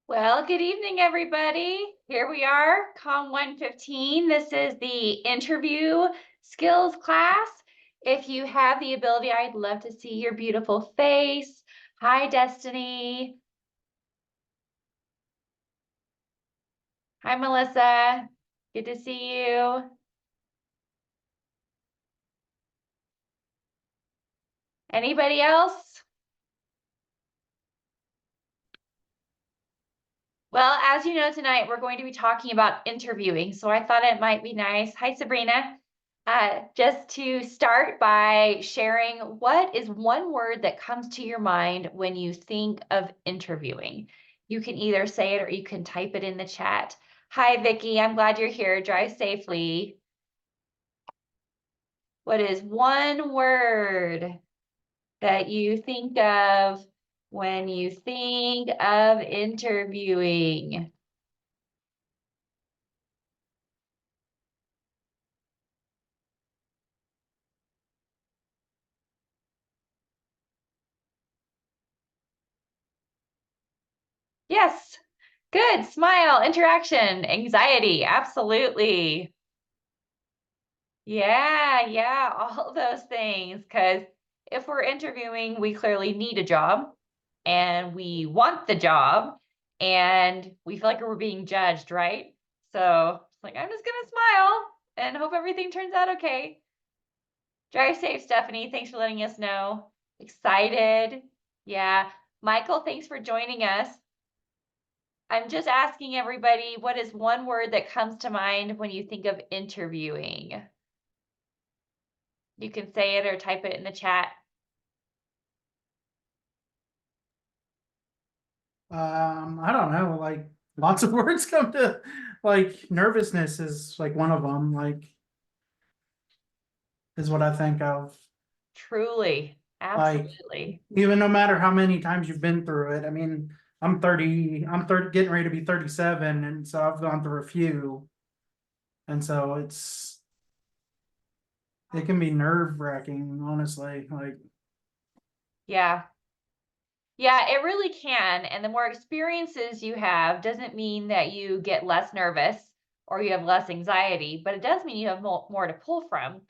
Well, good evening, everybody. Here we are, Com 115. This is the interview skills class. If you have the ability, I'd love to see your beautiful face. Hi, Destiny. Hi, Melissa. Good to see you. Anybody else? Well, as you know, tonight we're going to be talking about interviewing, so I thought it might be nice. Hi, Sabrina. Just to start by sharing, what is one word that comes to your mind when you think of interviewing? You can either say it or you can type it in the chat. Hi, Vicki. I'm glad you're here. Drive safely. What is one word that you think of when you think of interviewing? Yes. Good. Smile, interaction, anxiety. Absolutely. Yeah, all those things. Because if we're interviewing, we clearly need a job and we want the job and we feel like we're being judged, right? So it's like, I'm just gonna smile and hope everything turns out okay. Drive safe, Stephanie. Thanks for letting us know. Excited. Yeah. Michael, thanks for joining us. I'm just asking everybody, what is one word that comes to mind when you think of interviewing? You can say it or type it in the chat. I don't know, like lots of words come to like nervousness is like one of them, like is what I think of. Truly, Like absolutely. even no matter how many times you've been through it. I mean, I'm 30, getting ready to be 37, and so I've gone through a few. And so it can be nerve-wracking, honestly. Like Yeah. Yeah, it really can. And the more experiences you have doesn't mean that you get less nervous or you have less anxiety, but it does mean you have more to pull from.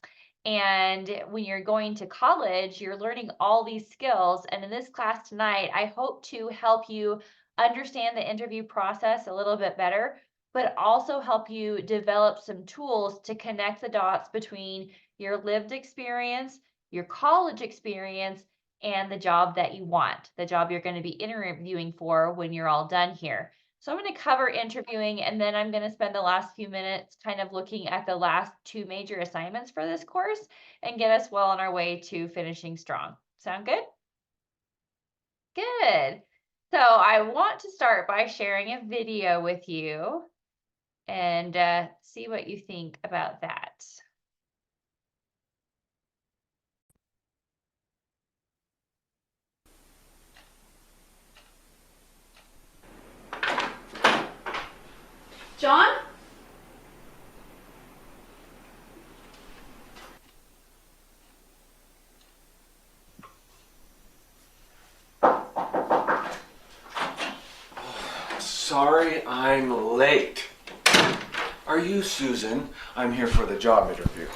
And when you're going to college, you're learning all these skills. And in this class tonight, I hope to help you understand the interview process a little bit better, but also help you develop some tools to connect the dots between your lived experience, your college experience, and the job that you want, the job you're going to be interviewing for when you're all done here. So I'm going to cover interviewing, and then I'm going to spend the last few minutes kind of looking at the last two major assignments for this course and get us well on our way to finishing strong. Sound good? Good. So I want to start by sharing a video with you and see what you think about that. John? Sorry, I'm late. Are you Susan? I'm here for the job interview.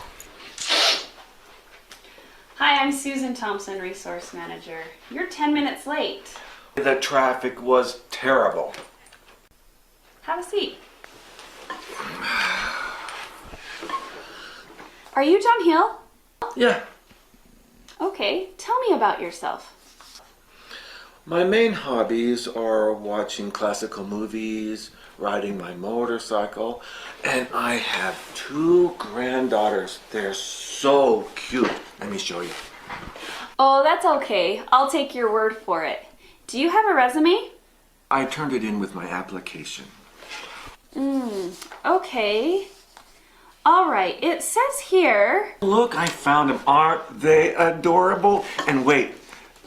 Hi, I'm Susan Thompson, Resource Manager. You're 10 minutes late. The traffic was terrible. Have a seat. Are you John Hill? Yeah. Okay, tell me about yourself. My main hobbies are watching classical movies, riding my motorcycle, and I have two granddaughters. They're so cute. Let me show you. Oh, that's okay. I'll take your word for it. Do you have a resume? I turned it in with my application. Okay. All right, it says here... Look, I found them. Aren't they adorable? And wait,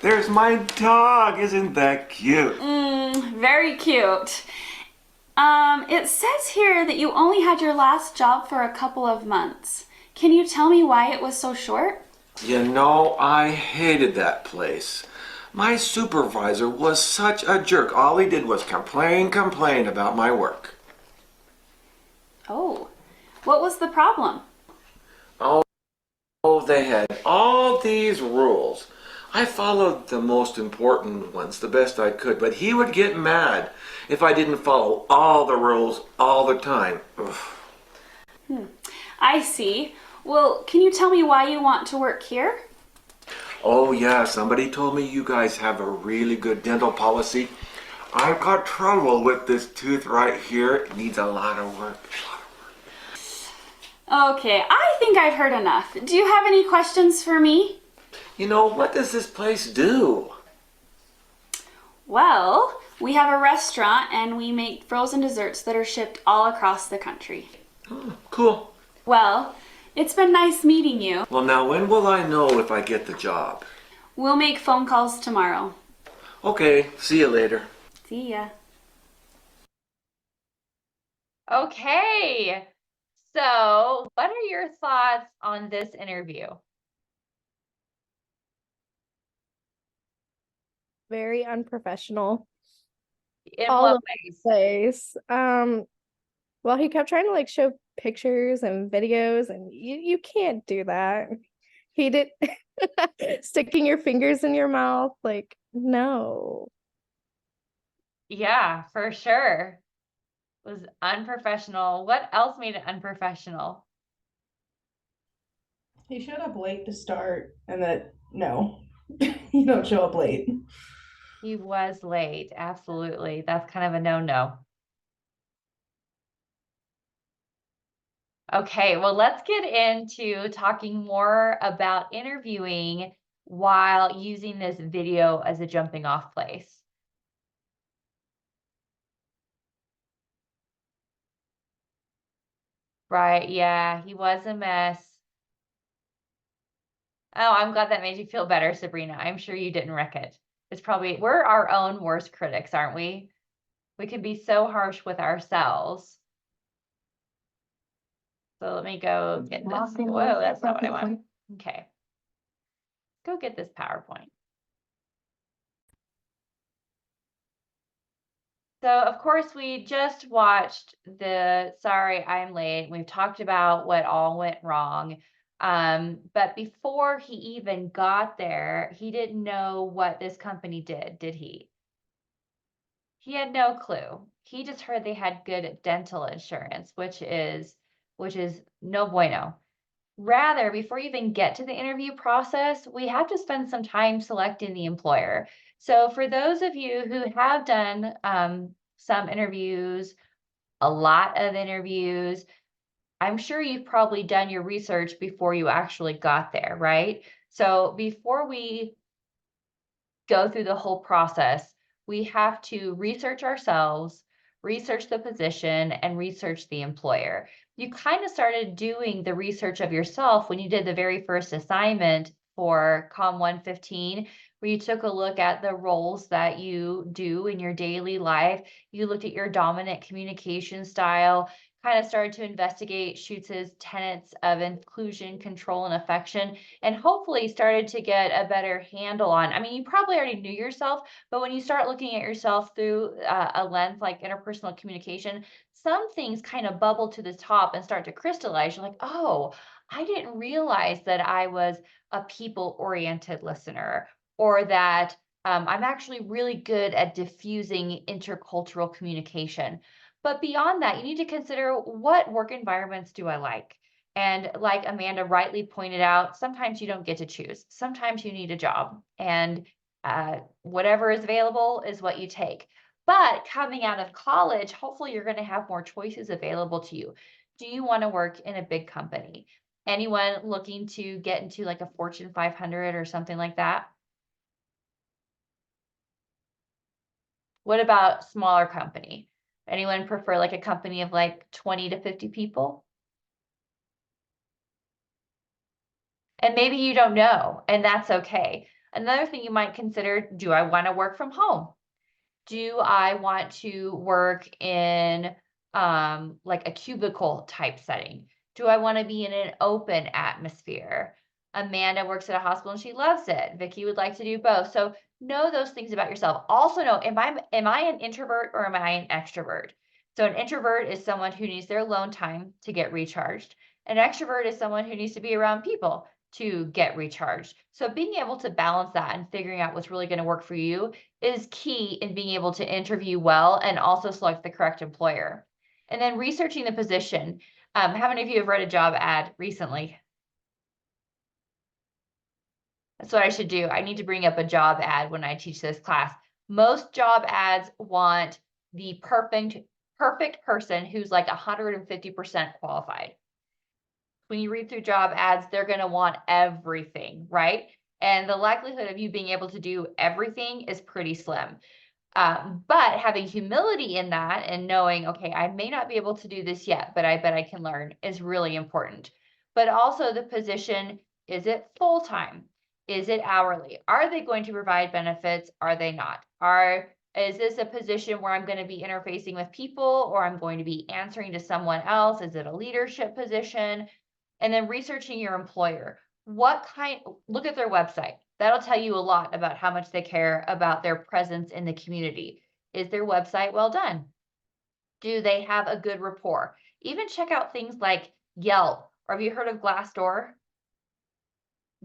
there's my dog. Isn't that cute? Very cute. It says here that you only had your last job for a couple of months. Can you tell me why it was so short? You know, I hated that place. My supervisor was such a jerk. All he did was complain about my work. Oh, what was the problem? Oh, they had all these rules. I followed the most important ones the best I could, but he would get mad if I didn't follow all the rules all the time. Ugh. I see. Well, can you tell me why you want to work here? Oh yeah, somebody told me you guys have a really good dental policy. I've got trouble with this tooth right here. It needs a lot of work. Okay, I think I've heard enough. Do you have any questions for me? You know, what does this place do? Well, we have a restaurant and we make frozen desserts that are shipped all across the country. Oh, cool. Well, it's been nice meeting you. Well, now when will I know if I get the job? We'll make phone calls tomorrow. Okay, see you later. See ya. Okay. So, what are your thoughts on this interview? Very unprofessional. In All what of ways? Place. Well, he kept trying to like show pictures and videos, and you can't do that. He did sticking your fingers in your mouth, like, no. Yeah, for sure. Was unprofessional. What else made it unprofessional? He showed up late to start, and that no, you don't show up late. He was late. Absolutely. That's kind of a no-no. Okay, well, let's get into talking more about interviewing while using this video as a jumping off place. Right, yeah, he was a mess. Oh, I'm glad that made you feel better, Sabrina. I'm sure you didn't wreck it. We're our own worst critics, aren't we? We can be so harsh with ourselves. So let me go get this. Whoa, that's not what I want. Okay. Go get this PowerPoint. So, of course, we just watched the Sorry, I'm Late. We've talked about what all went wrong. But before he even got there, he didn't know what this company did he? He had no clue. He just heard they had good dental insurance, which is no bueno. Rather, before you even get to the interview process, we have to spend some time selecting the employer. So for those of you who have done some interviews, a lot of interviews, I'm sure you've probably done your research before you actually got there, right? So before we go through the whole process, we have to research ourselves, research the position, and research the employer. You kind of started doing the research of yourself when you did the very first assignment for COM 115, where you took a look at the roles that you do in your daily life. You looked at your dominant communication style, kind of started to investigate Schutz's tenets of inclusion, control, and affection, and hopefully started to get a better handle on. I mean, you probably already knew yourself, but when you start looking at yourself through a lens like interpersonal communication, some things kind of bubble to the top and start to crystallize. You're like, oh, I didn't realize that I was a people-oriented listener, or that I'm actually really good at diffusing intercultural communication. But beyond that, you need to consider, what work environments do I like? And like Amanda rightly pointed out, sometimes you don't get to choose. Sometimes you need a job, and whatever is available is what you take. But coming out of college, hopefully you're going to have more choices available to you. Do you want to work in a big company? Anyone looking to get into like a Fortune 500 or something like that? What about smaller company? Anyone prefer like a company of like 20 to 50 people? And maybe you don't know, and that's okay. Another thing you might consider, do I want to work from home? Do I want to work in like a cubicle type setting? Do I want to be in an open atmosphere? Amanda works at a hospital and she loves it. Vicky would like to do both. So Know those things about yourself. Also know, am I an introvert or am I an extrovert? So an introvert is someone who needs their alone time to get recharged. An extrovert is someone who needs to be around people to get recharged. So being able to balance that and figuring out what's really going to work for you is key in being able to interview well and also select the correct employer. And then researching the position. How many of you have read a job ad recently? That's what I should do. I need to bring up a job ad when I teach this class. Most job ads want the perfect person who's like 150% qualified. When you read through job ads, they're going to want everything, right? And the likelihood of you being able to do everything is pretty slim. But having humility in that and knowing, okay, I may not be able to do this yet, but I bet I can learn is really important. But also the position, is it full-time? Is it hourly? Are they going to provide benefits? Are they not? Is this a position where I'm going to be interfacing with people or I'm going to be answering to someone else? Is it a leadership position? And then researching your employer. Look at their website. That'll tell you a lot about how much they care about their presence in the community. Is their website well done? Do they have a good rapport? Even check out things like Yelp, or have you heard of Glassdoor?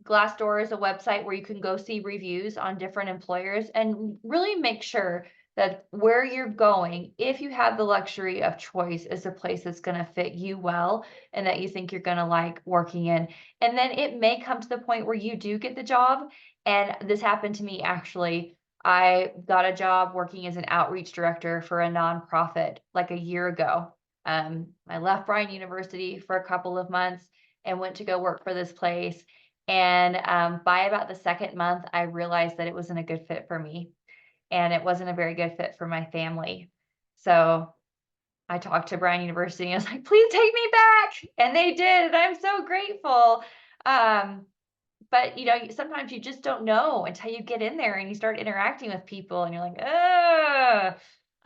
Glassdoor is a website where you can go see reviews on different employers and really make sure that where you're going, if you have the luxury of choice, is a place that's going to fit you well and that you think you're going to like working in. And then it may come to the point where you do get the job. And this happened to me actually. I got a job working as an outreach director for a nonprofit like a year ago. I left Bryan University for a couple of months and went to go work for this place. And by about the second month, I realized that it wasn't a good fit for me. And it wasn't a very good fit for my family. So I talked to Bryan University and I was like, please take me back. And they did. And I'm so grateful. But sometimes you just don't know until you get in there and you start interacting with people and you're like, I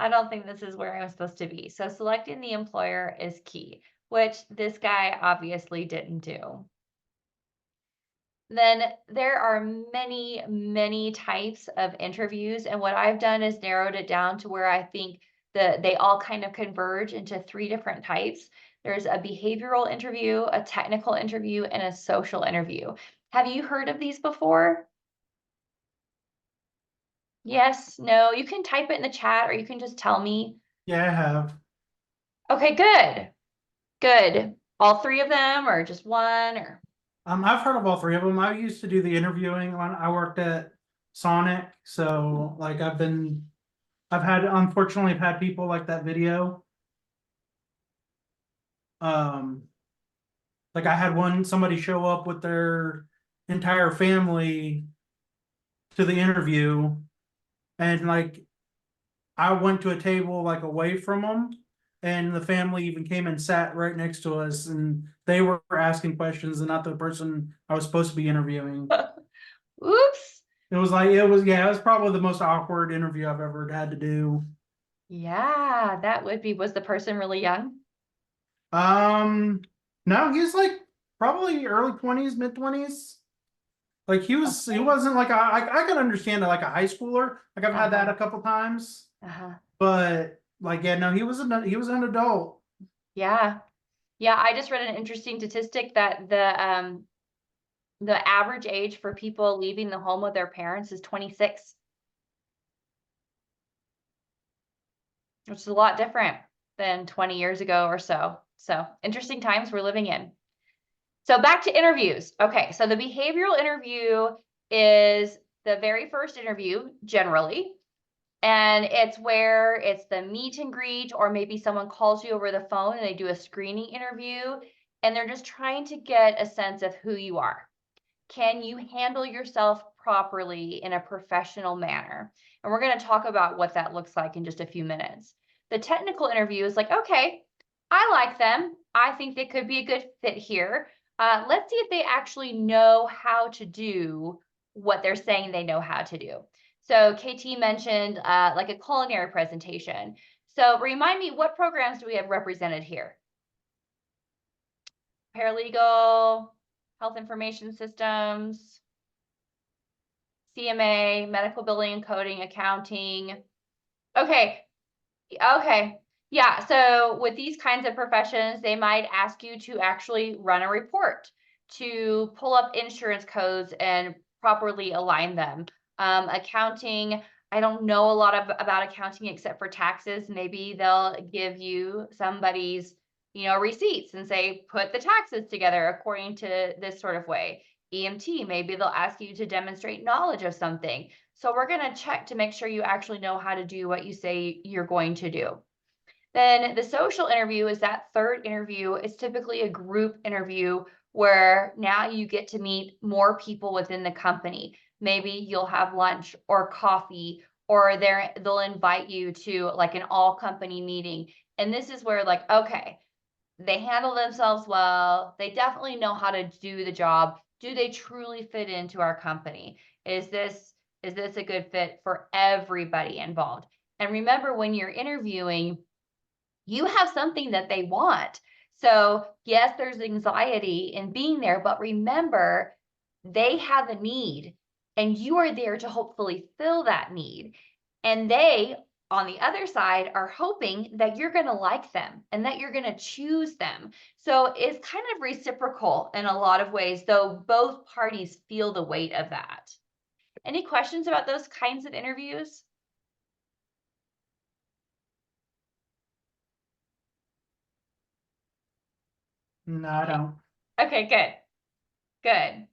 don't think this is where I'm supposed to be. So selecting the employer is key, which this guy obviously didn't do. Then there are many, many types of interviews. And what I've done is narrowed it down to where I think that they all kind of converge into 3 different types. There's a behavioral interview, a technical interview, and a social interview. Have you heard of these before? Yes, no, you can type it in the chat or you can just tell me. Yeah, I have. Okay, good. Good. All 3 of them or just one or? I've heard of all 3 of them. I used to do the interviewing when I worked at Sonic, so like unfortunately I've had people like that video. Like I had somebody show up with their entire family to the interview, and like I went to a table like away from them, and the family even came and sat right next to us, and they were asking questions and not the person I was supposed to be interviewing. Oops. It was probably the most awkward interview I've ever had to do. Yeah, that would be. Was the person really young? No, he's like probably early 20s, mid 20s. Like he wasn't like I could understand it like a high schooler. Like I've had that a couple times. But like yeah, no, he was an adult. Yeah. Yeah, I just read an interesting statistic that the average age for people leaving the home with their parents is 26. Which is a lot different than 20 years ago or so. So interesting times we're living in. So back to interviews. Okay, so the behavioral interview is the very first interview generally. And it's where it's the meet and greet, or maybe someone calls you over the phone and they do a screening interview and they're just trying to get a sense of who you are. Can you handle yourself properly in a professional manner? And we're going to talk about what that looks like in just a few minutes. The technical interview is like, okay, I like them. I think they could be a good fit here. Let's see if they actually know how to do what they're saying they know how to do. So KT mentioned like a culinary presentation. So remind me, what programs do we have represented here? Paralegal, health information systems, CMA, medical billing and coding, accounting. Okay. Okay. Yeah. So with these kinds of professions, they might ask you to actually run a report, to pull up insurance codes and properly align them. Accounting, I don't know a lot about accounting except for taxes. Maybe they'll give you somebody's, receipts and say, put the taxes together according to this sort of way. EMT, maybe they'll ask you to demonstrate knowledge of something. So we're going to check to make sure you actually know how to do what you say you're going to do. Then the social interview is that third interview. It's typically a group interview where now you get to meet more people within the company. Maybe you'll have lunch or coffee, or they'll invite you to like an all company meeting. And this is where like, okay, they handle themselves well. They definitely know how to do the job. Do they truly fit into our company? Is this a good fit for everybody involved? And remember, when you're interviewing, you have something that they want. So yes, there's anxiety in being there, but remember, they have a need and you are there to hopefully fill that need. And they, on the other side, are hoping that you're going to like them and that you're going to choose them. So it's kind of reciprocal in a lot of ways, though both parties feel the weight of that. Any questions about those kinds of interviews? No, I don't. Okay, good. Good.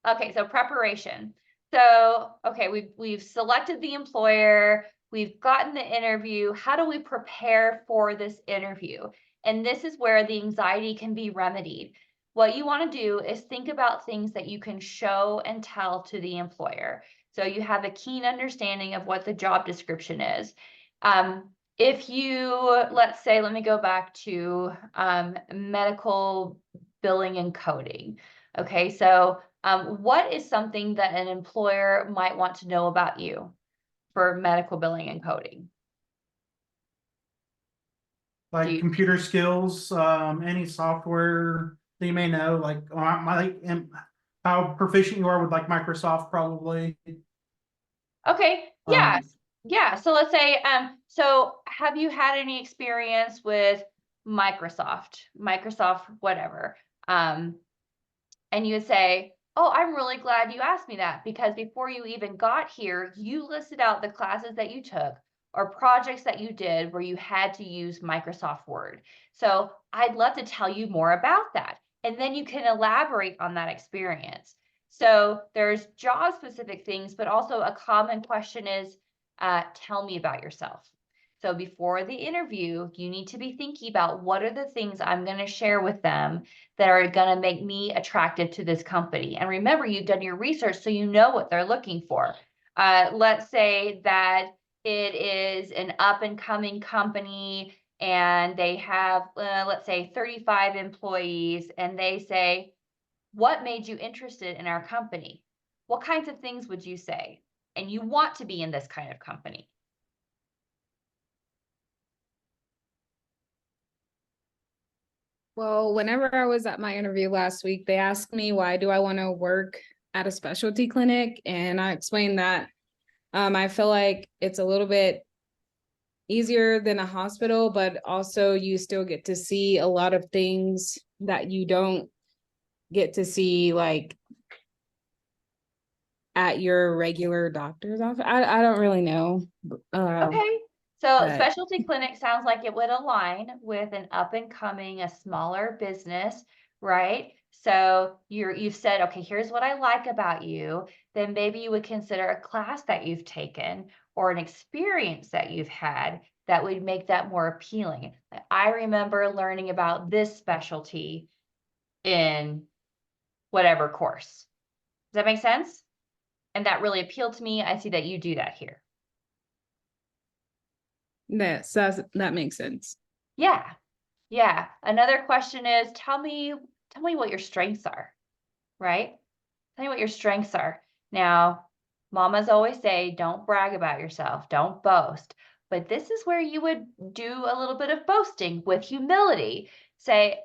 Okay, so preparation. So, okay, we've selected the employer, we've gotten the interview. How do we prepare for this interview? And this is where the anxiety can be remedied. What you want to do is think about things that you can show and tell to the employer. So you have a keen understanding of what the job description is. If you, let's say, let me go back to medical billing and coding. Okay, so what is something that an employer might want to know about you for medical billing and coding? Like computer skills, any software that you may know, like how proficient you are with like Microsoft, probably. Okay, yeah, yeah. So let's say, so have you had any experience with Microsoft, whatever? And you would say, oh, I'm really glad you asked me that, because before you even got here, you listed out the classes that you took or projects that you did where you had to use Microsoft Word. So I'd love to tell you more about that. And then you can elaborate on that experience. So there's job specific things, but also a common question is, tell me about yourself. So before the interview, you need to be thinking about what are the things I'm going to share with them that are going to make me attractive to this company. And remember, you've done your research, so you know what they're looking for. Let's say that it is an up and coming company and they have, let's say 35 employees, and they say, what made you interested in our company? What kinds of things would you say? And you want to be in this kind of company. Well, whenever I was at my interview last week, they asked me, why do I want to work at a specialty clinic? And I explained that I feel like it's a little bit easier than a hospital, but also you still get to see a lot of things that you don't get to see like at your regular doctor's office. I don't really know. Okay. So but- specialty clinic sounds like it would align with an up and coming, a smaller business, right? So you've said, okay, here's what I like about you. Then maybe you would consider a class that you've taken or an experience that you've had that would make that more appealing. I remember learning about this specialty in whatever course. Does that make sense? And that really appealed to me. I see that you do that here. That makes sense. Yeah. Yeah. Another question is, tell me what your strengths are, right? Tell me what your strengths are. Now, mamas always say, don't brag about yourself, don't boast. But this is where you would do a little bit of boasting with humility. Say,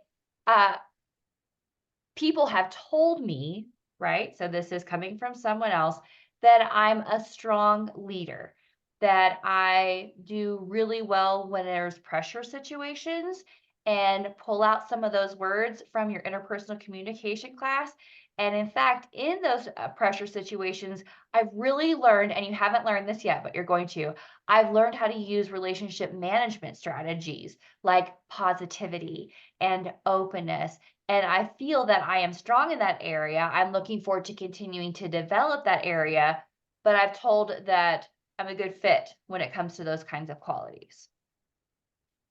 people have told me, right? So this is coming from someone else, that I'm a strong leader, that I do really well when there's pressure situations, and pull out some of those words from your interpersonal communication class. And in fact, in those pressure situations, I've really learned, and you haven't learned this yet, but you're going to, I've learned how to use relationship management strategies like positivity and openness. And I feel that I am strong in that area. I'm looking forward to continuing to develop that area, but I've told that I'm a good fit when it comes to those kinds of qualities.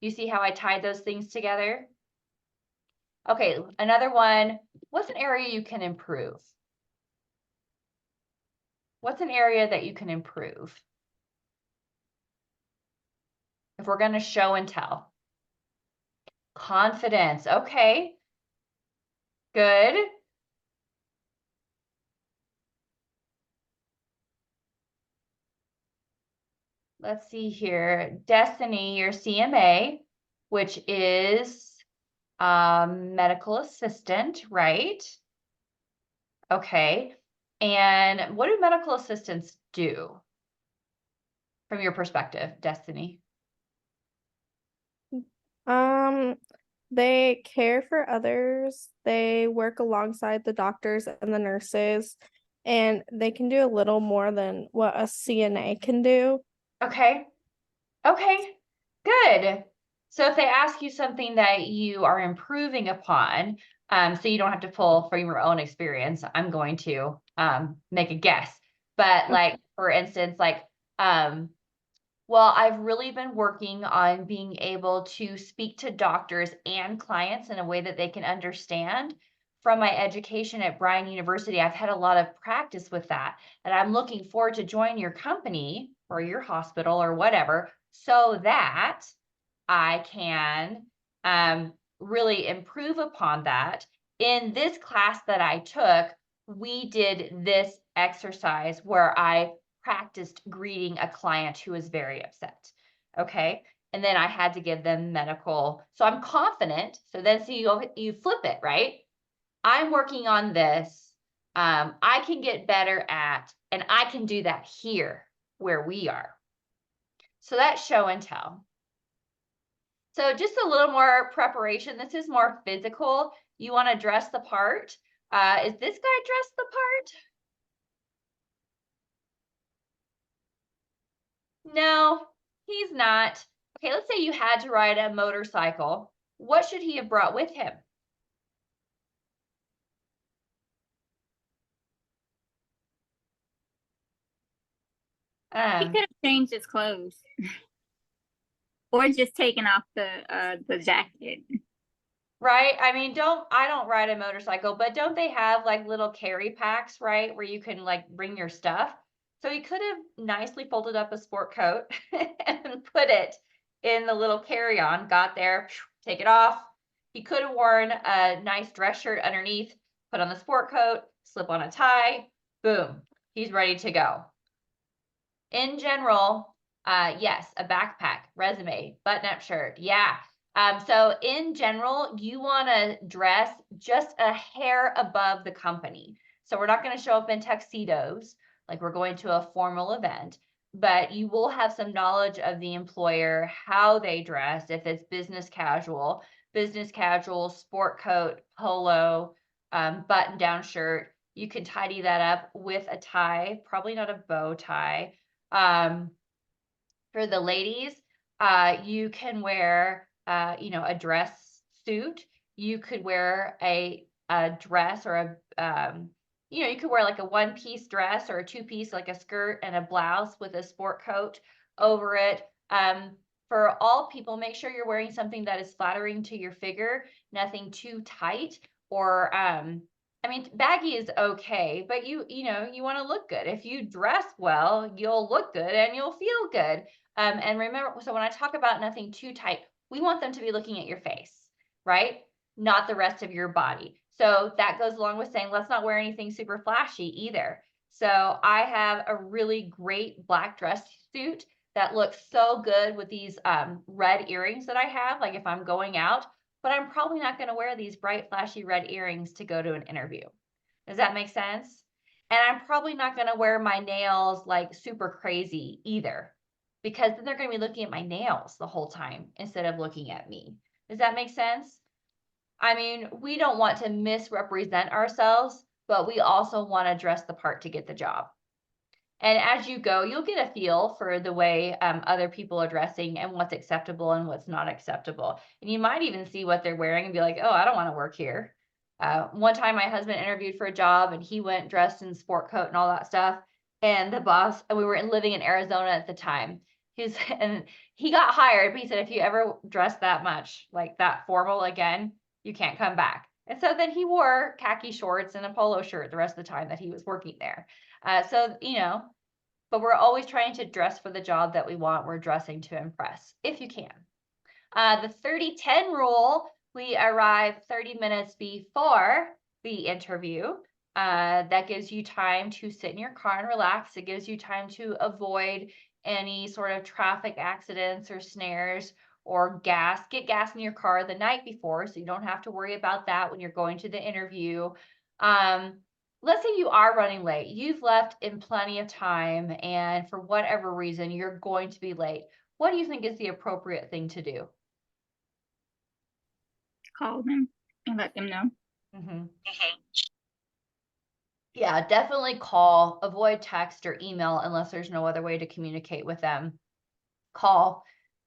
You see how I tied those things together? Okay, another one. What's an area you can improve? What's an area that you can improve? If we're going to show and tell. Confidence. Okay. Good. Let's see here. Destiny, your CMA, which is medical assistant, right? Okay. And what do medical assistants do from your perspective, Destiny? They care for others. They work alongside the doctors and the nurses, and they can do a little more than what a CNA can do. Okay. Okay. Good. So if they ask you something that you are improving upon, so you don't have to pull from your own experience, I'm going to make a guess. But like, for instance, like, well, I've really been working on being able to speak to doctors and clients in a way that they can understand. From my education at Bryan University, I've had a lot of practice with that. And I'm looking forward to join your company or your hospital or whatever so that I can really improve upon that. In this class that I took, we did this exercise where I practiced greeting a client who was very upset. Okay. And then I had to give them medical. So I'm confident. So then you flip it, right? I'm working on this. I can get better at, and I can do that here where we are. So that's show and tell. So just a little more preparation. This is more physical. You want to dress the part. Is this guy dressed the part? No, he's not. Okay, let's say you had to ride a motorcycle. What should he have brought with him? He could have changed his clothes. Or just taken off the jacket. Right? I mean, I don't ride a motorcycle, but don't they have like little carry packs, right? Where you can like bring your stuff. So he could have nicely folded up a sport coat and put it in the little carry-on, got there, take it off. He could have worn a nice dress shirt underneath, put on the sport coat, slip on a tie, boom, he's ready to go. In general, yes, a backpack, resume, button-up shirt, yeah. So in general, you want to dress just a hair above the company. So we're not going to show up in tuxedos like we're going to a formal event, but you will have some knowledge of the employer, how they dress, if it's business casual, sport coat, polo, button-down shirt. You can tidy that up with a tie, probably not a bow tie. For the ladies, you can wear a dress suit. You could wear a dress or you could wear like a one-piece dress or a two-piece, like a skirt and a blouse with a sport coat over it. For all people, make sure you're wearing something that is flattering to your figure, nothing too tight or I mean, baggy is okay, but you want to look good. If you dress well, you'll look good and you'll feel good. And remember, so when I talk about nothing too tight, we want them to be looking at your face, right? Not the rest of your body. So that goes along with saying, let's not wear anything super flashy either. So I have a really great black dress suit that looks so good with these red earrings that I have, like if I'm going out, but I'm probably not going to wear these bright, flashy red earrings to go to an interview. Does that make sense? And I'm probably not going to wear my nails like super crazy either, because then they're going to be looking at my nails the whole time instead of looking at me. Does that make sense? I mean, we don't want to misrepresent ourselves, but we also want to dress the part to get the job. And as you go, you'll get a feel for the way other people are dressing and what's acceptable and what's not acceptable. And you might even see what they're wearing and be like, oh, I don't want to work here. One time my husband interviewed for a job and he went dressed in sport coat and all that stuff. And the boss, and we were living in Arizona at the time. And he got hired, but he said, if you ever dress that much, like that formal again, you can't come back. And so then he wore khaki shorts and a polo shirt the rest of the time that he was working there. So, but we're always trying to dress for the job that we want. We're dressing to impress, if you can. The 30-10 rule, we arrive 30 minutes before the interview. That gives you time to sit in your car and relax. It gives you time to avoid any sort of traffic accidents or snares or gas. Get gas in your car the night before, so you don't have to worry about that when you're going to the interview. Let's say you are running late. You've left in plenty of time, and for whatever reason, you're going to be late. What do you think is the appropriate thing to do? Call them and let them know. Yeah, definitely call. Avoid text or email unless there's no other way to communicate with them. Call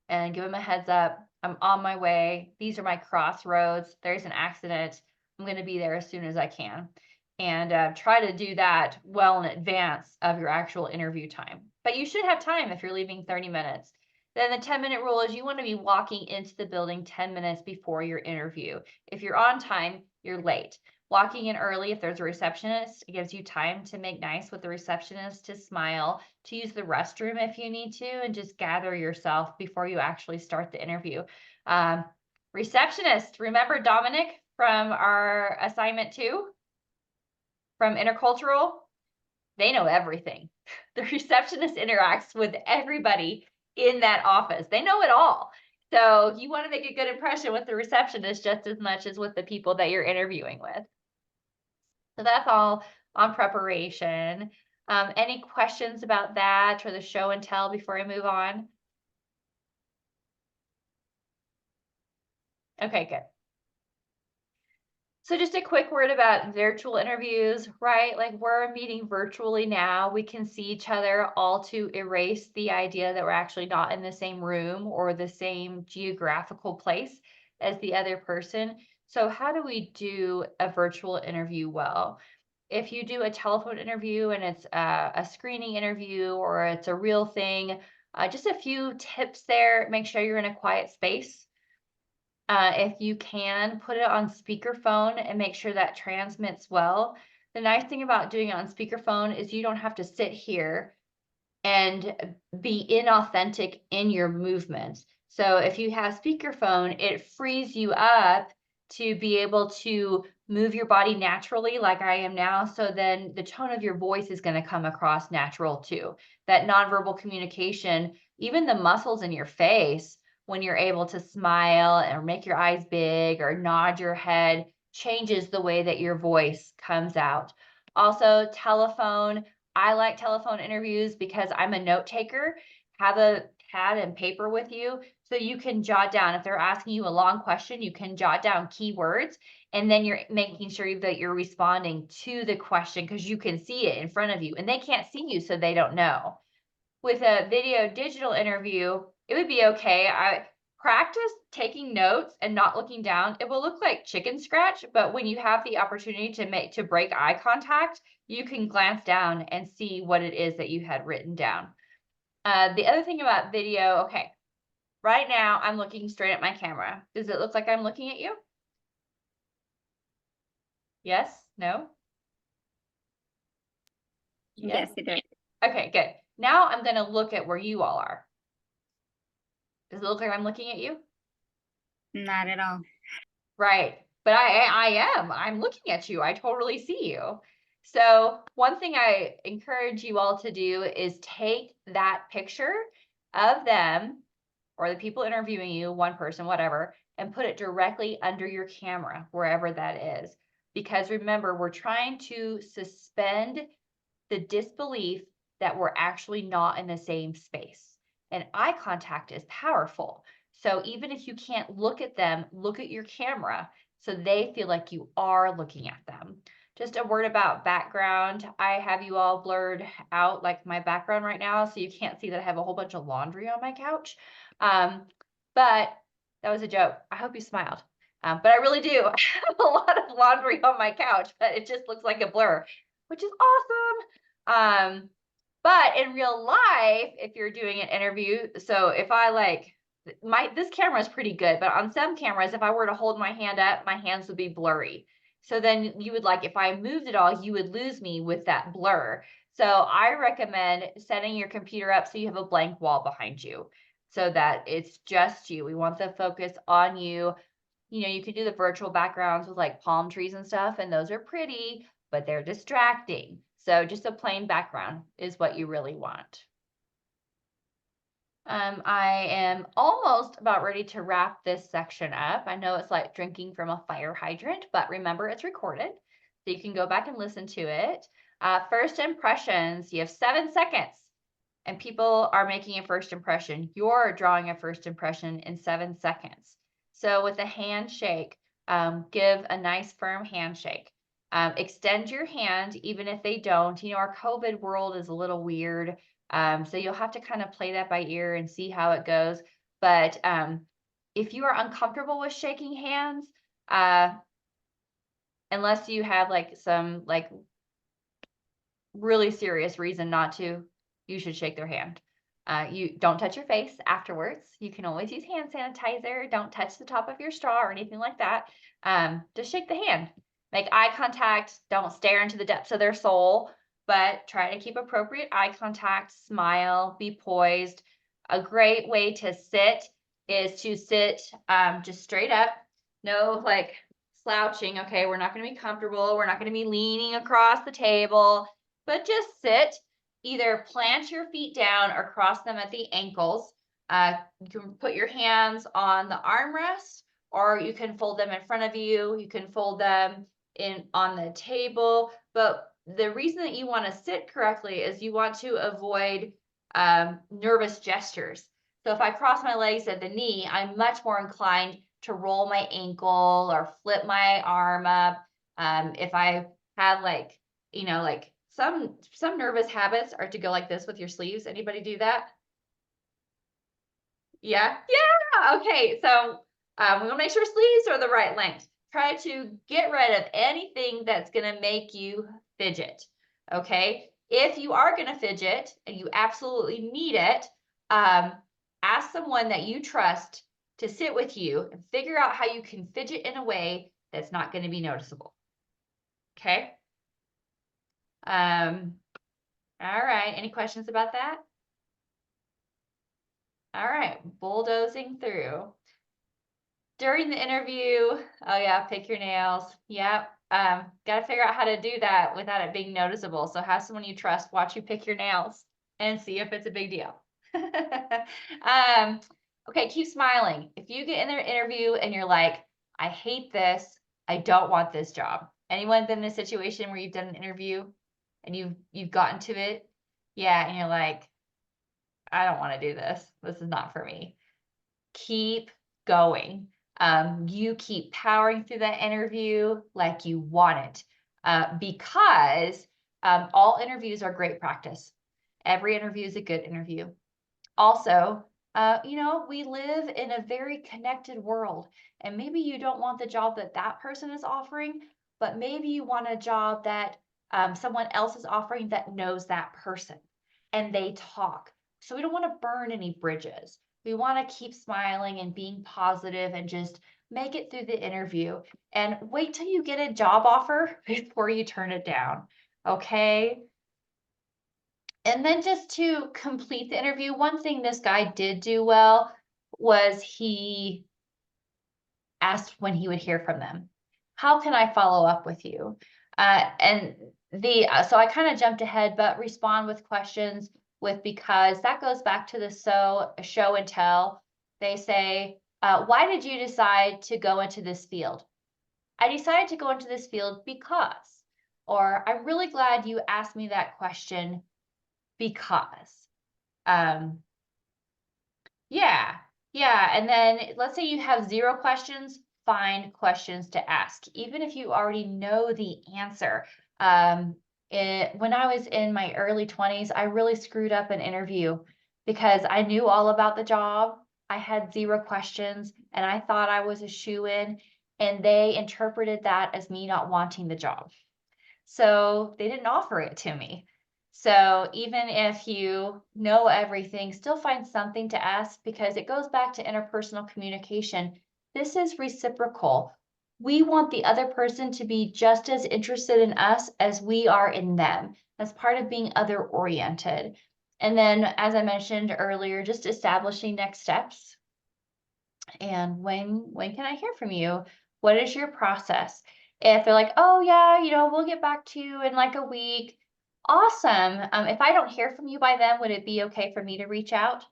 and give them a heads up. I'm on my way. These are my crossroads. There's an accident. I'm going to be there as soon as I can. And try to do that well in advance of your actual interview time. But you should have time if you're leaving 30 minutes. Then the 10-minute rule is you want to be walking into the building 10 minutes before your interview. If you're on time, you're late. Walking in early, if there's a receptionist, it gives you time to make nice with the receptionist, to smile, to use the restroom if you need to, and just gather yourself before you actually start the interview. Receptionist, remember Dominic from our assignment 2? From intercultural? They know everything. The receptionist interacts with everybody in that office. They know it all. So you want to make a good impression with the receptionist just as much as with the people that you're interviewing with. So that's all on preparation. Any questions about that or the show and tell before I move on? Okay, good. So just a quick word about virtual interviews, right? Like we're meeting virtually now. We can see each other, all to erase the idea that we're actually not in the same room or the same geographical place as the other person. So how do we do a virtual interview well? If you do a telephone interview and it's a screening interview or it's a real thing, just a few tips there. Make sure you're in a quiet space. If you can, put it on speakerphone and make sure that transmits well. The nice thing about doing it on speakerphone is you don't have to sit here and be inauthentic in your movements. So if you have speakerphone, it frees you up to be able to move your body naturally like I am now. So then the tone of your voice is going to come across natural too. That nonverbal communication, even the muscles in your face, when you're able to smile or make your eyes big or nod your head, changes the way that your voice comes out. Also, telephone. I like telephone interviews because I'm a note taker. Have a pad and paper with you so you can jot down. If they're asking you a long question, you can jot down keywords, and then you're making sure that you're responding to the question because you can see it in front of you and they can't see you, so they don't know. With a video digital interview, it would be okay. I practice taking notes and not looking down. It will look like chicken scratch, but when you have the opportunity to break eye contact, you can glance down and see what it is that you had written down. The other thing about video, okay, right now I'm looking straight at my camera. Does it look like I'm looking at you? Yes? No? Yes, it does. Okay, good. Now I'm going to look at where you all are. Does it look like I'm looking at you? Not at all. Right. But I am. I'm looking at you. I totally see you. So one thing I encourage you all to do is take that picture of them or the people interviewing you, one person, whatever, and put it directly under your camera, wherever that is. Because remember, we're trying to suspend the disbelief that we're actually not in the same space. And eye contact is powerful. So even if you can't look at them, look at your camera so they feel like you are looking at them. Just a word about background. I have you all blurred out like my background right now, so you can't see that I have a whole bunch of laundry on my couch. But that was a joke. I hope you smiled. But I really do have a lot of laundry on my couch, but it just looks like a blur, which is awesome. But in real life, if you're doing an interview, so if I like this camera is pretty good, but on some cameras, if I were to hold my hand up, my hands would be blurry. So then you would like, if I moved it all, you would lose me with that blur. So I recommend setting your computer up so you have a blank wall behind you so that it's just you. We want the focus on you. You know, you can do the virtual backgrounds with like palm trees and stuff, and those are pretty, but they're distracting. So just a plain background is what you really want. I am almost about ready to wrap this section up. I know it's like drinking from a fire hydrant, but remember it's recorded, so you can go back and listen to it. First impressions, you have 7 seconds, and people are making a first impression. You're drawing a first impression in 7 seconds. So with a handshake, give a nice firm handshake. Extend your hand, even if they don't. You know, our COVID world is a little weird. So you'll have to kind of play that by ear and see how it goes. But if you are uncomfortable with shaking hands, unless you have like some like really serious reason not to, you should shake their hand. You don't touch your face afterwards. You can always use hand sanitizer. Don't touch the top of your straw or anything like that. Just shake the hand. Make eye contact. Don't stare into the depths of their soul, but try to keep appropriate eye contact, smile, be poised. A great way to sit is to sit just straight up. No like slouching. Okay, we're not going to be comfortable. We're not going to be leaning across the table, but just sit. Either plant your feet down or cross them at the ankles. You can put your hands on the armrest, or you can fold them in front of you. You can fold them on the table. But the reason that you want to sit correctly is you want to avoid nervous gestures. So if I cross my legs at the knee, I'm much more inclined to roll my ankle or flip my arm up. If I have like, you know, like some nervous habits are to go like this with your sleeves. Anybody do that? Yeah. Okay. So we want to make sure sleeves are the right length. Try to get rid of anything that's going to make you fidget. Okay. If you are going to fidget and you absolutely need it, ask someone that you trust to sit with you and figure out how you can fidget in a way that's not going to be noticeable. Okay. All right. Any questions about that? All right. Bulldozing through. During the interview, oh yeah, pick your nails. Yep. Got to figure out how to do that without it being noticeable. So have someone you trust watch you pick your nails and see if it's a big deal. Okay, keep smiling. If you get in their interview and you're like, I hate this, I don't want this job. Anyone been in a situation where you've done an interview and you've gotten to it? Yeah, and you're like, I don't want to do this. This is not for me. Keep going. You keep powering through that interview like you want it, because all interviews are great practice. Every interview is a good interview. Also, you know, we live in a very connected world, and maybe you don't want the job that that person is offering, but maybe you want a job that someone else is offering that knows that person and they talk. So we don't want to burn any bridges. We want to keep smiling and being positive and just make it through the interview, and wait till you get a job offer before you turn it down. Okay. And then just to complete the interview, one thing this guy did do well was he asked when he would hear from them. How can I follow up with you? So I kind of jumped ahead, but respond with questions because that goes back to the show and tell. They say, why did you decide to go into this field? I decided to go into this field because, or I'm really glad you asked me that question because. Yeah, and then let's say you have 0 questions, find questions to ask, even if you already know the answer. When I was in my early 20s, I really screwed up an interview because I knew all about the job. I had 0 questions and I thought I was a shoo-in, and they interpreted that as me not wanting the job. So they didn't offer it to me. So even if you know everything, still find something to ask, because it goes back to interpersonal communication. This is reciprocal. We want the other person to be just as interested in us as we are in them. That's part of being other oriented. And then, as I mentioned earlier, just establishing next steps. And when can I hear from you? What is your process? If they're like, oh yeah, we'll get back to you in like a week. Awesome. If I don't hear from you by then, would it be okay for me to reach out?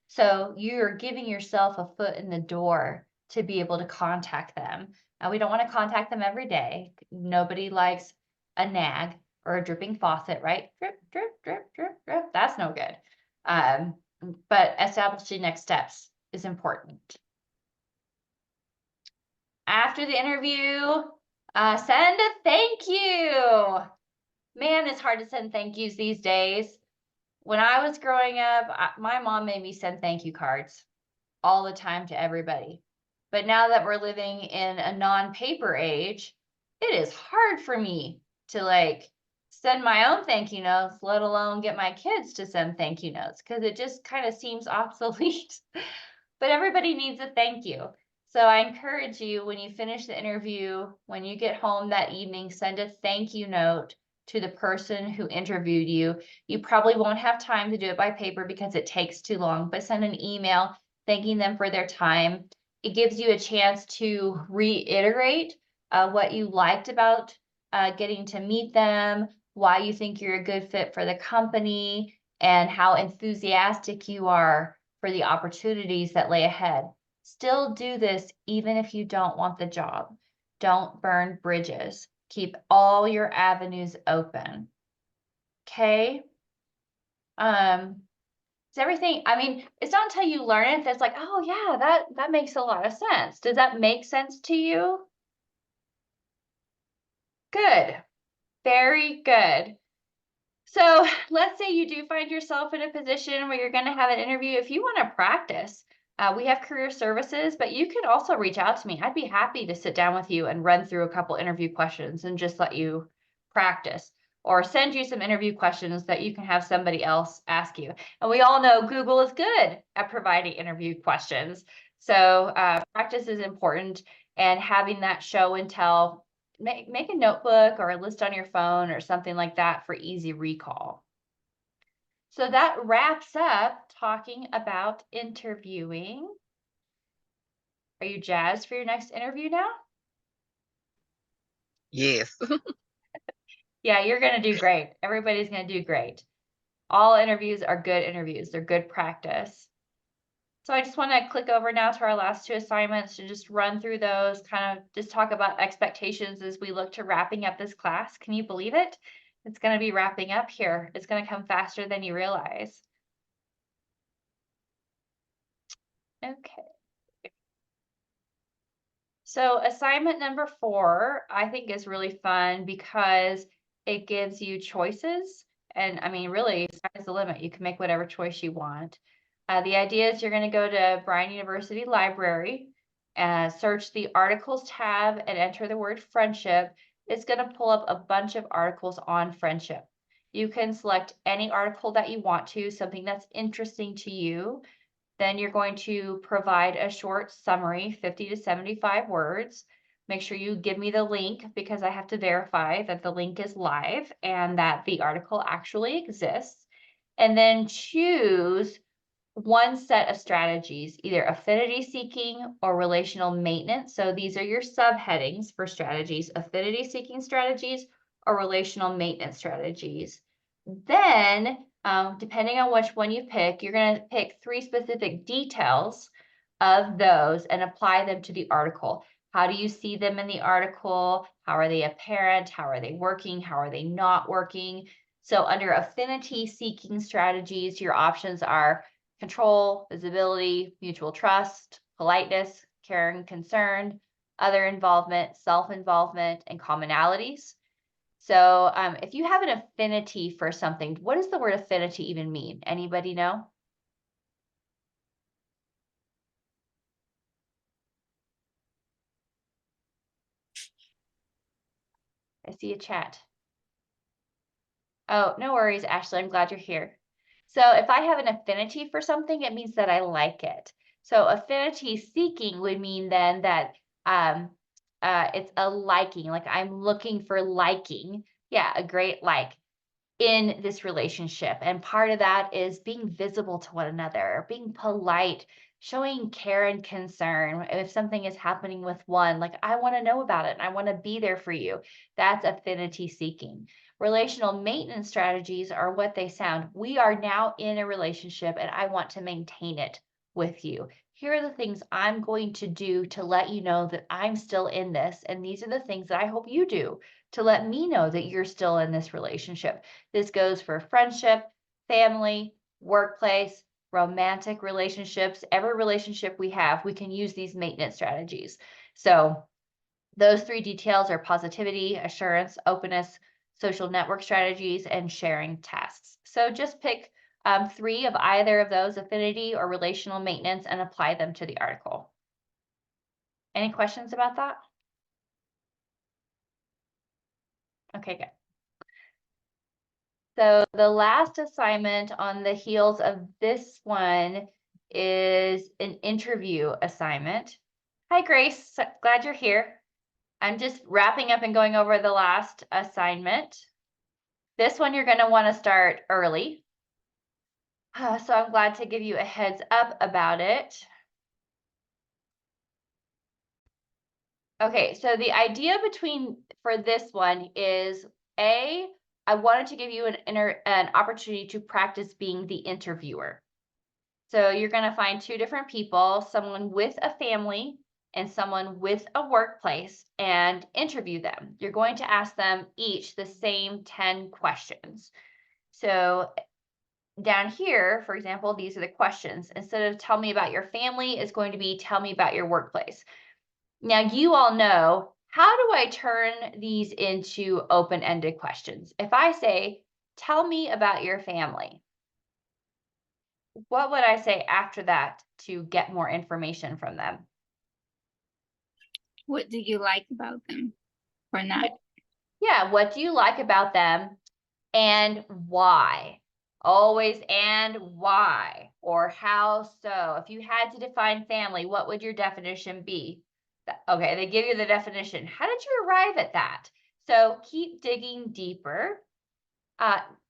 So you're giving yourself a foot in the door to be able to contact them. We don't want to contact them every day. Nobody likes a nag or a dripping faucet, right? Drip, drip, drip, drip, drip. That's no good. But establishing next steps is important. After the interview, send a thank you. Man, it's hard to send thank yous these days. When I was growing up, my mom made me send thank you cards all the time to everybody. But now that we're living in a non-paper age, it is hard for me to send my own thank you notes, let alone get my kids to send thank you notes, because it just kind of seems obsolete. But everybody needs a thank you. So I encourage you, when you finish the interview, when you get home that evening, send a thank you note to the person who interviewed you. You probably won't have time to do it by paper because it takes too long, but send an email thanking them for their time. It gives you a chance to reiterate what you liked about getting to meet them, why you think you're a good fit for the company, and how enthusiastic you are for the opportunities that lay ahead. Still do this even if you don't want the job. Don't burn bridges. Keep all your avenues open. Okay? It's everything. I mean, it's not until you learn it that's like, oh yeah, that makes a lot of sense. Does that make sense to you? Good. Very good. So let's say you do find yourself in a position where you're going to have an interview. If you want to practice, we have career services, but you can also reach out to me. I'd be happy to sit down with you and run through a couple interview questions and just let you practice, or send you some interview questions that you can have somebody else ask you. And we all know Google is good at providing interview questions. So practice is important, and having that show and tell. Make a notebook or a list on your phone or something like that for easy recall. So that wraps up talking about interviewing. Are you jazzed for your next interview now? Yes. Yeah, you're going to do great. Everybody's going to do great. All interviews are good interviews. They're good practice. So I just want to click over now to our last 2 assignments to just run through those, kind of just talk about expectations as we look to wrapping up this class. Can you believe it? It's going to be wrapping up here. It's going to come faster than you realize. Okay. So assignment number 4, I think, is really fun because it gives you choices. And I mean, really, sky's the limit. You can make whatever choice you want. The idea is you're going to go to Bryan University Library, search the articles tab and enter the word friendship. It's going to pull up a bunch of articles on friendship. You can select any article that you want to, something that's interesting to you. Then you're going to provide a short summary, 50 to 75 words. Make sure you give me the link, because I have to verify that the link is live and that the article actually exists. And then choose one set of strategies, either affinity seeking or relational maintenance. So these are your subheadings for strategies: affinity seeking strategies or relational maintenance strategies. Then, depending on which one you pick, you're going to pick 3 specific details of those and apply them to the article. How do you see them in the article? How are they a parent? How are they working? How are they not working? So under affinity seeking strategies, your options are control, visibility, mutual trust, politeness, care and concern, other involvement, self-involvement, and commonalities. So if you have an affinity for something, what does the word affinity even mean? Anybody know? I see a chat. Oh, no worries, Ashley. I'm glad you're here. So if I have an affinity for something, it means that I like it. So affinity seeking would mean then that it's a liking, like I'm looking for liking. Yeah, a great like in this relationship. And part of that is being visible to one another, being polite, showing care and concern. If something is happening with one, like I want to know about it and I want to be there for you. That's affinity seeking. Relational maintenance strategies are what they sound. We are now in a relationship and I want to maintain it with you. Here are the things I'm going to do to let you know that I'm still in this. And these are the things that I hope you do to let me know that you're still in this relationship. This goes for friendship, family, workplace, romantic relationships. Every relationship we have, we can use these maintenance strategies. So those 3 details are positivity, assurance, openness, social network strategies, and sharing tasks. So just pick 3 of either of those, affinity or relational maintenance, and apply them to the article. Any questions about that? Okay, good. So the last assignment on the heels of this one is an interview assignment. Hi, Grace. Glad you're here. I'm just wrapping up and going over the last assignment. This one you're going to want to start early. So I'm glad to give you a heads up about it. Okay, so the idea for this one is I wanted to give you an opportunity to practice being the interviewer. So you're going to find 2 different people, someone with a family and someone with a workplace, and interview them. You're going to ask them each the same 10 questions. So down here, for example, these are the questions. Instead of tell me about your family, it's going to be tell me about your workplace. Now, you all know, how do I turn these into open-ended questions? If I say, tell me about your family, what would I say after that to get more information from them? What do you like about them or not? Yeah, what do you like about them and why? Always and why, or how so? If you had to define family, what would your definition be? Okay, they give you the definition. How did you arrive at that? So keep digging deeper.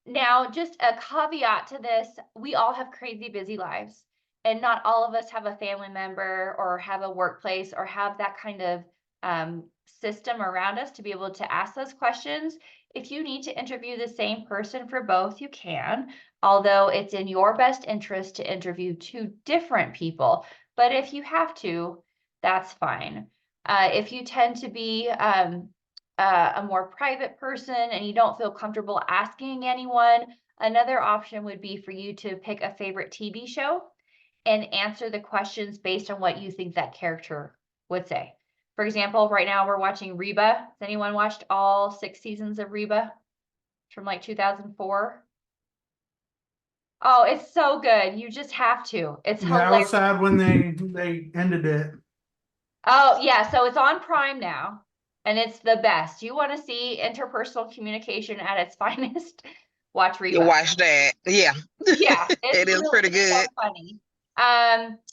Now, just a caveat to this, we all have crazy busy lives, and not all of us have a family member or have a workplace or have that kind of system around us to be able to ask those questions. If you need to interview the same person for both, you can, although it's in your best interest to interview 2 different people. But if you have to, that's fine. If you tend to be a more private person and you don't feel comfortable asking anyone, another option would be for you to pick a favorite TV show and answer the questions based on what you think that character would say. For example, right now we're watching Reba. Has anyone watched all 6 seasons of Reba? It's from like 2004. Oh, it's so good. You just have to. It's Yeah, I hilarious. was sad when they ended it. Oh, yeah. So it's on Prime now, and it's the best. You want to see interpersonal communication at its finest? Watch Reba. You watch that. Yeah. Yeah, It is pretty good. so funny.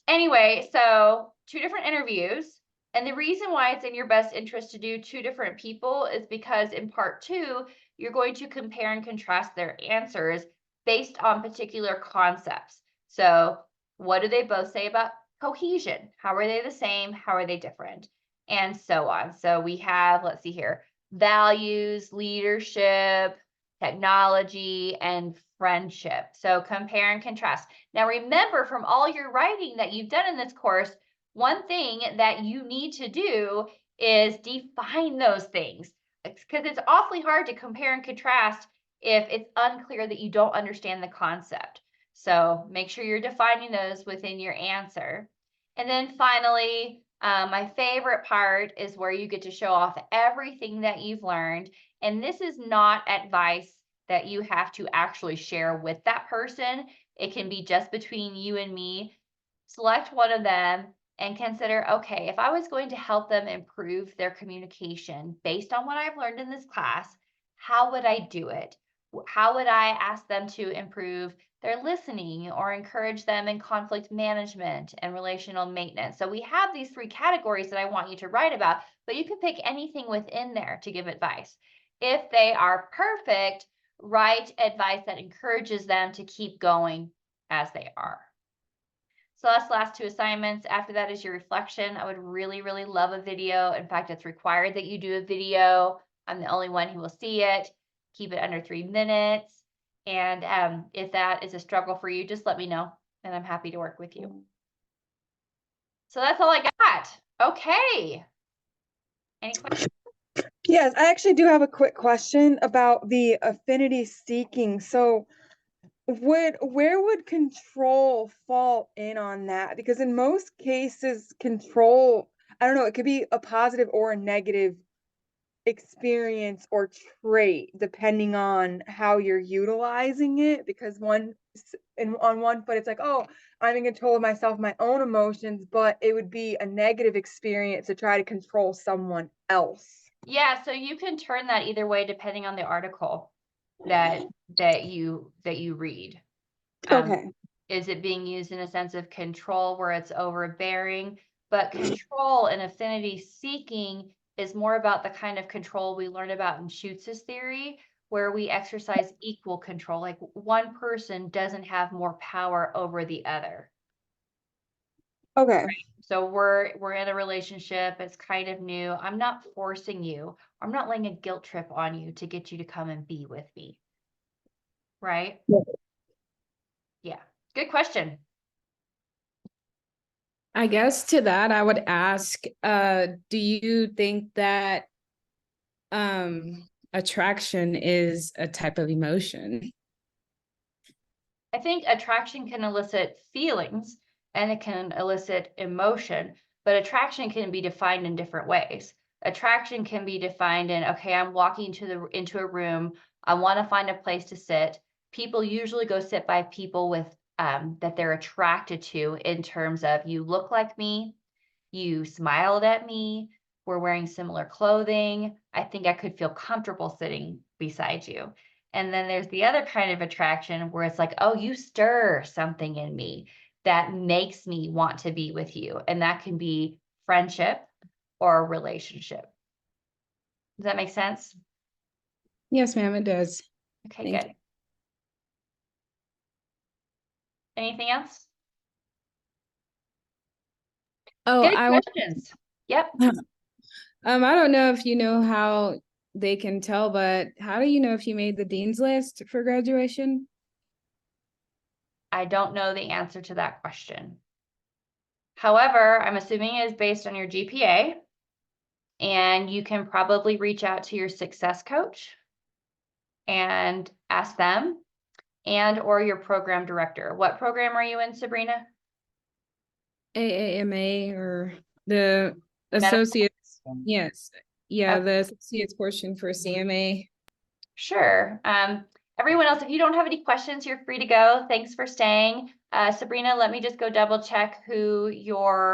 Anyway, so 2 different interviews. And the reason why it's in your best interest to do 2 different people is because in part 2, you're going to compare and contrast their answers based on particular concepts. So what do they both say about cohesion? How are they the same? How are they different? And so on. So we have, let's see here, values, leadership, technology, and friendship. So compare and contrast. Now remember, from all your writing that you've done in this course, one thing that you need to do is define those things, because it's awfully hard to compare and contrast if it's unclear that you don't understand the concept. So make sure you're defining those within your answer. And then finally, my favorite part is where you get to show off everything that you've learned. And this is not advice that you have to actually share with that person. It can be just between you and me. Select one of them and consider, okay, if I was going to help them improve their communication based on what I've learned in this class, how would I do it? How would I ask them to improve their listening or encourage them in conflict management and relational maintenance? So we have these 3 categories that I want you to write about, but you can pick anything within there to give advice. If they are perfect, write advice that encourages them to keep going as they are. So that's the last 2 assignments. After that is your reflection. I would really, really love a video. In fact, it's required that you do a video. I'm the only one who will see it. Keep it under 3 minutes. And if that is a struggle for you, just let me know, and I'm happy to work with you. So that's all I got. Okay. Any questions? Yes, I actually do have a quick question about the affinity seeking. So where would control fall in on that? Because in most cases, control, I don't know, it could be a positive or a negative experience or trait depending on how you're utilizing it. Because on one foot, it's like, oh, I'm in control of myself, my own emotions, but it would be a negative experience to try to control someone else. Yeah, so you can turn that either way depending on the article that you read. Okay. Is it being used in a sense of control where it's overbearing? But control and affinity seeking is more about the kind of control we learn about in Schutz's theory, where we exercise equal control. Like one person doesn't have more power over the other. Okay. Right. So we're in a relationship. It's kind of new. I'm not forcing you. I'm not laying a guilt trip on you to get you to come and be with me. Right? Yeah. Good question. I guess to that, I would ask, do you think that attraction is a type of emotion? I think attraction can elicit feelings and it can elicit emotion, but attraction can be defined in different ways. Attraction can be defined in, okay, I'm walking into a room. I want to find a place to sit. People usually go sit by people with that they're attracted to, in terms of, you look like me, you smiled at me, we're wearing similar clothing. I think I could feel comfortable sitting beside you. And then there's the other kind of attraction where it's like, oh, you stir something in me that makes me want to be with you. And that can be friendship or a relationship. Does that make sense? Yes, ma'am, it does. Okay, Thank good. Anything else? Oh, Good questions. Yep. I don't know if you know how they can tell, but how do you know if you made the dean's list for graduation? I don't know the answer to that question. However, I'm assuming it is based on your GPA, and you can probably reach out to your success coach and ask them, and or your program director. What program are you in, Sabrina? AAMA or the associates? Yes. Yeah, Okay. the associates portion for CMA. Sure. Everyone else, if you don't have any questions, you're free to go. Thanks for staying. Sabrina, let me just go double check who your